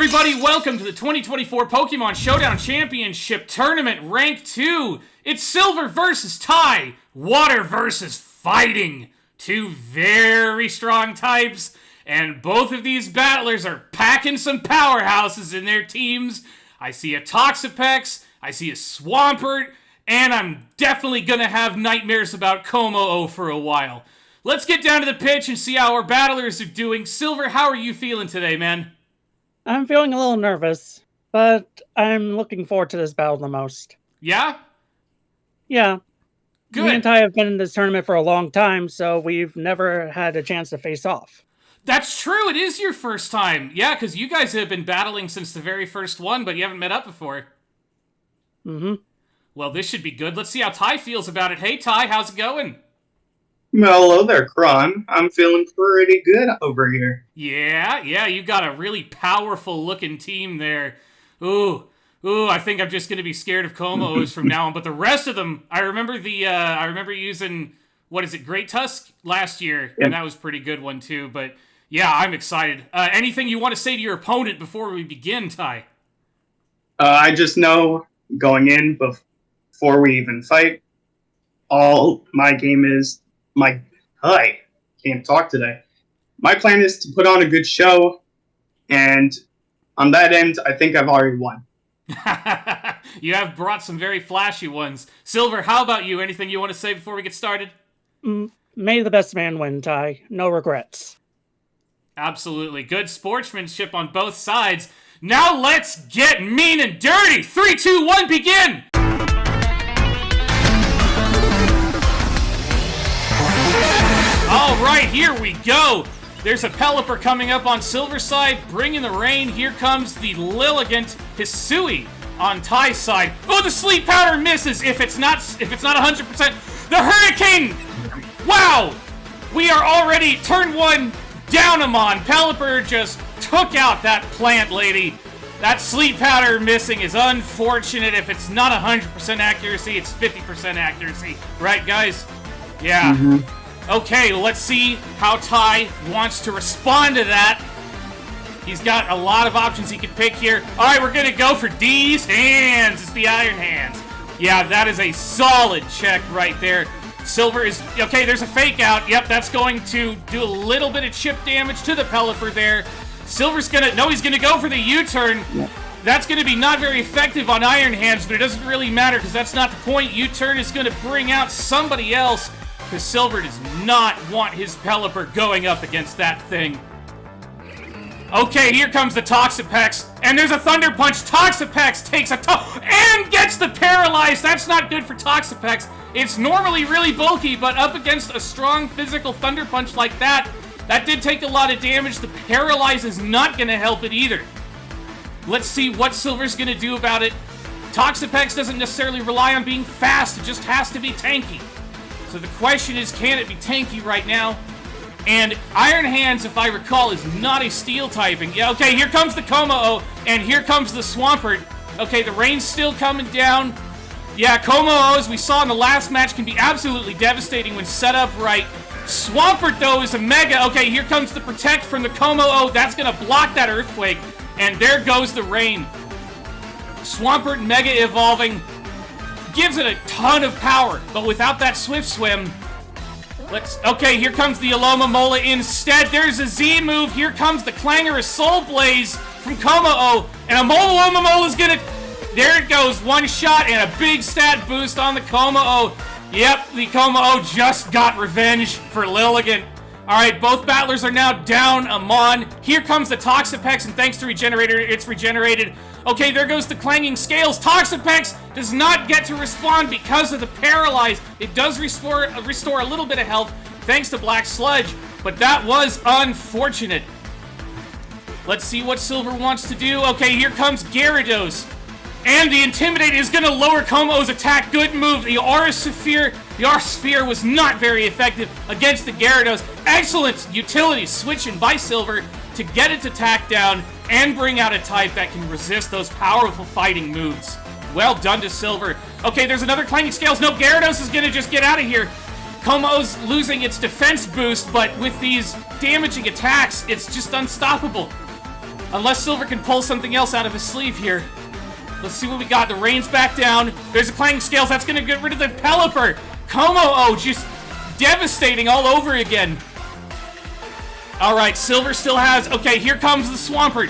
everybody, welcome to the 2024 Pokemon Showdown Championship Tournament Rank 2. It's Silver versus Ty, Water versus Fighting. Two very strong types, and both of these battlers are packing some powerhouses in their teams. I see a Toxapex, I see a Swampert, and I'm definitely gonna have nightmares about Como for a while. Let's get down to the pitch and see how our battlers are doing. Silver, how are you feeling today, man? I'm feeling a little nervous, but I'm looking forward to this battle the most. Yeah? Yeah. Good. Me and Ty have been in this tournament for a long time, so we've never had a chance to face off. That's true, it is your first time. Yeah, because you guys have been battling since the very first one, but you haven't met up before. Mm-hmm. Well, this should be good. Let's see how Ty feels about it. Hey, Ty, how's it going? Well, hello there, Kron. I'm feeling pretty good over here. Yeah, you got a really powerful-looking team there. Ooh, I think I'm just gonna be scared of Komos from now on. But the rest of them, I remember using, what is it, Great Tusk last year, and that was a pretty good one too. But yeah, I'm excited. Anything you want to say to your opponent before we begin, Ty? I just know going in before we even fight, all my game is can't talk today. My plan is to put on a good show, and on that end, I think I've already won. You have brought some very flashy ones. Silver, how about you? Anything you want to say before we get started? May the best man win, Ty. No regrets. Absolutely. Good sportsmanship on both sides. Now let's get mean and dirty! 3, 2, 1, begin! All right, here we go. There's a Pelipper coming up on Silver's side, bringing the rain. Here comes the Lilligant Hisui on Ty's side. Oh, the Sleep Powder misses. If it's not 100%, the Hurricane. Wow, we are already turn one down him on. Pelipper just took out that plant lady. That Sleep Powder missing is unfortunate. If it's not 100% accuracy, it's 50% accuracy. Right, guys? Yeah. Mm-hmm. Okay, let's see how Ty wants to respond to that. He's got a lot of options he can pick here. All right, we're going to go for D's hands. It's the Iron Hands. Yeah, that is a solid check right there. Silver is... Okay, there's a fake out. Yep, that's going to do a little bit of chip damage to the Pelipper there. Silver's going to... No, he's going to go for the U-turn. Yep. That's going to be not very effective on Iron Hands, but it doesn't really matter because that's not the point. U-turn is going to bring out somebody else, because Silver does not want his Pelipper going up against that thing. Okay, here comes the Toxapex, and there's a Thunder Punch. Toxapex takes a and gets the Paralyze. That's not good for Toxapex. It's normally really bulky, but up against a strong physical Thunder Punch like that did take a lot of damage. The Paralyze is not going to help it either. Let's see what Silver's going to do about it. Toxapex doesn't necessarily rely on being fast. It just has to be tanky. So the question is, can it be tanky right now? And Iron Hands, if I recall, is not a steel typing. Yeah, okay, here comes the Como, and here comes the Swampert. Okay, the rain's still coming down. Yeah, Como, as we saw in the last match, can be absolutely devastating when set up right. Swampert, though, is a Mega. Okay, here comes the Protect from the Como. That's going to block that Earthquake, and there goes the rain. Swampert Mega evolving. Gives it a ton of power, but without that Swift Swim, okay, here comes the Alomomola instead. There's a Z move. Here comes the Clangorous Soul Blaze from Como, and Alomomola's gonna... There it goes, one shot and a big stat boost on the Como. Yep, the Como just got revenge for Lilligant. Alright, both battlers are now down a Mon. Here comes the Toxapex, and thanks to Regenerator, it's regenerated. Okay, there goes the Clanging Scales. Toxapex does not get to respond because of the Paralyze. It does restore a little bit of health thanks to Black Sludge, but that was unfortunate. Let's see what Silver wants to do. Okay, here comes Gyarados. And the Intimidate is going to lower Como's attack. Good move. The Aura Sphere was not very effective against the Gyarados. Excellent utility switching by Silver to get its attack down and bring out a type that can resist those powerful fighting moves. Well done to Silver. Okay, there's another Clanging Scales. No, Gyarados is going to just get out of here. Como's losing its defense boost, but with these damaging attacks, it's just unstoppable. Unless Silver can pull something else out of his sleeve here. Let's see what we got. The rain's back down. There's a Clanging Scales. That's going to get rid of the Pelipper. Como-O just devastating all over again. All right, Silver still has... Okay, here comes the Swampert.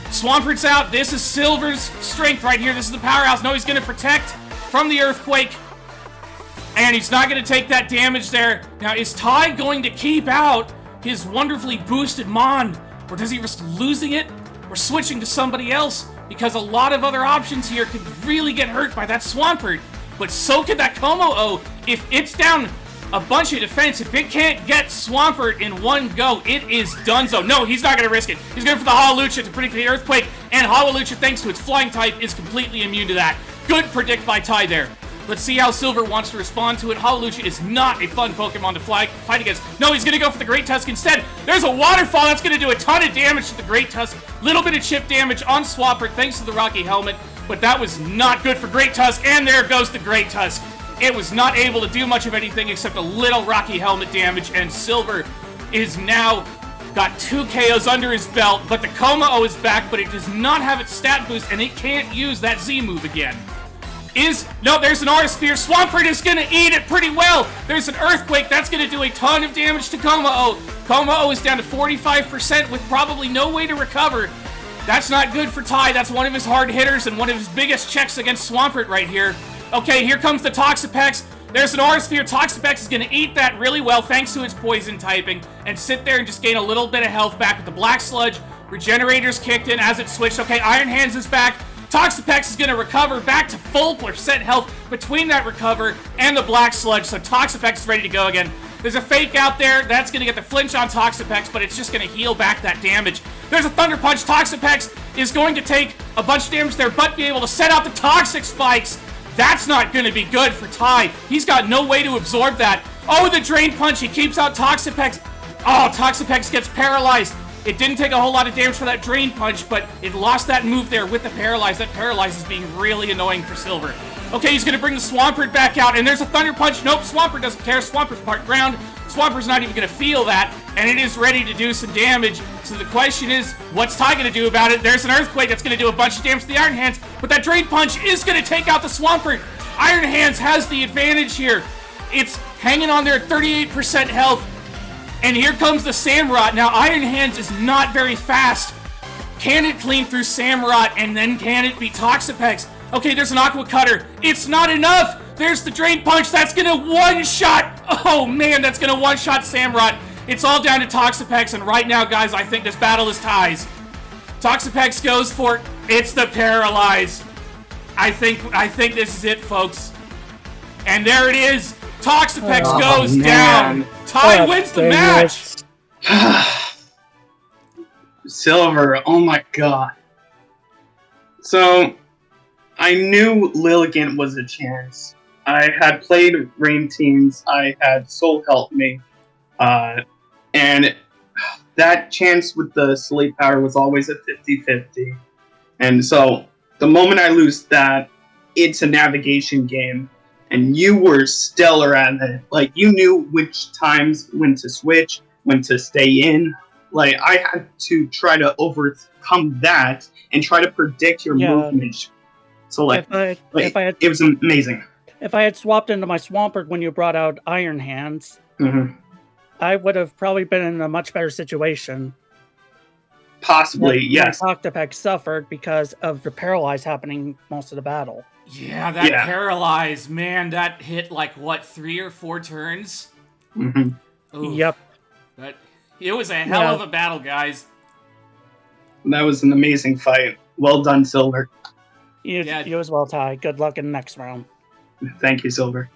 Swampert's out. This is Silver's strength right here. This is the powerhouse. No, he's going to protect from the Earthquake. And he's not going to take that damage there. Now, is Ty going to keep out his wonderfully boosted Mon? Or does he risk losing it? Or switching to somebody else? Because a lot of other options here could really get hurt by that Swampert. But so could that Como-O. If it's down a bunch of defense, if it can't get Swampert in one go, it is donezo. No, he's not going to risk it. He's going for the Hawlucha to predict the Earthquake. And Hawlucha, thanks to its flying type, is completely immune to that. Good predict by Ty there. Let's see how Silver wants to respond to it. Hawlucha is not a fun Pokemon to fight against. No, he's going to go for the Great Tusk instead. There's a Waterfall. That's going to do a ton of damage to the Great Tusk. Little bit of chip damage on Swampert thanks to the Rocky Helmet. But that was not good for Great Tusk. And there goes the Great Tusk. It was not able to do much of anything except a little Rocky Helmet damage. And Silver is now got 2 KOs under his belt. But the Como-O is back, but it does not have its stat boost. And it can't use that Z move again. No, there's an Aura Sphere. Swampert is going to eat it pretty well. There's an Earthquake. That's going to do a ton of damage to Como-O. Como-O is down to 45% with probably no way to recover. That's not good for Ty. That's one of his hard hitters and one of his biggest checks against Swampert right here. Okay, here comes the Toxapex. There's an Aura Sphere. Toxapex is going to eat that really well thanks to its poison typing and sit there and just gain a little bit of health back with the Black Sludge. Regenerators kicked in as it switched. Okay, Iron Hands is back. Toxapex is going to recover back to full % health between that recover and the Black Sludge, so Toxapex is ready to go again. There's a Fake out there. That's going to get the flinch on Toxapex, but it's just going to heal back that damage. There's a Thunder Punch. Toxapex is going to take a bunch of damage there, but be able to set out the Toxic Spikes. That's not going to be good for Ty. He's got no way to absorb that. Oh, the Drain Punch. He keeps out Toxapex. Oh, Toxapex gets paralyzed. It didn't take a whole lot of damage for that Drain Punch, but it lost that move there with the Paralyze. That Paralyze is being really annoying for Silver. Okay, he's going to bring the Swampert back out, and there's a Thunder Punch. Nope, Swampert doesn't care. Swampert's part ground. Swampert's not even going to feel that, and it is ready to do some damage. So the question is, what's Ty going to do about it? There's an Earthquake that's going to do a bunch of damage to the Iron Hands, but that Drain Punch is going to take out the Swampert. Iron Hands has the advantage here. It's hanging on there at 38% health. And here comes the Samurott. Now, Iron Hands is not very fast. Can it clean through Samurott, and then can it beat Toxapex? Okay, there's an Aqua Cutter. It's not enough! There's the Drain Punch. That's gonna one-shot... Oh, man, that's gonna one-shot Samurott. It's all down to Toxapex, and right now, guys, I think this battle is Ty's. Toxapex goes for it. It's the Paralyze. I think this is it, folks. And there it is. Toxapex goes down. Ty wins the match. Silver, oh my god. So, I knew Lilligant was a chance. I had played Rain Teams. I had Soul Help Me. And that chance with the Sleep Power was always a 50-50. And so, the moment I lose that, it's a navigation game. And you were stellar at it. Like, you knew which times when to switch, when to stay in. Like, I had to try to overcome that and try to predict your movement. So, like, it was amazing. If I had swapped into my Swampert when you brought out Iron Hands, I would have probably been in a much better situation. Possibly, yes. Toxapex suffered because of the Paralyze happening most of the battle. Yeah, that Paralyze, man, that hit like, what, 3 or 4 turns? Yep. It was a hell of a battle, guys. That was an amazing fight. Well done, Silver. You as well, Ty. Good luck in the next round. Thank you, Silver.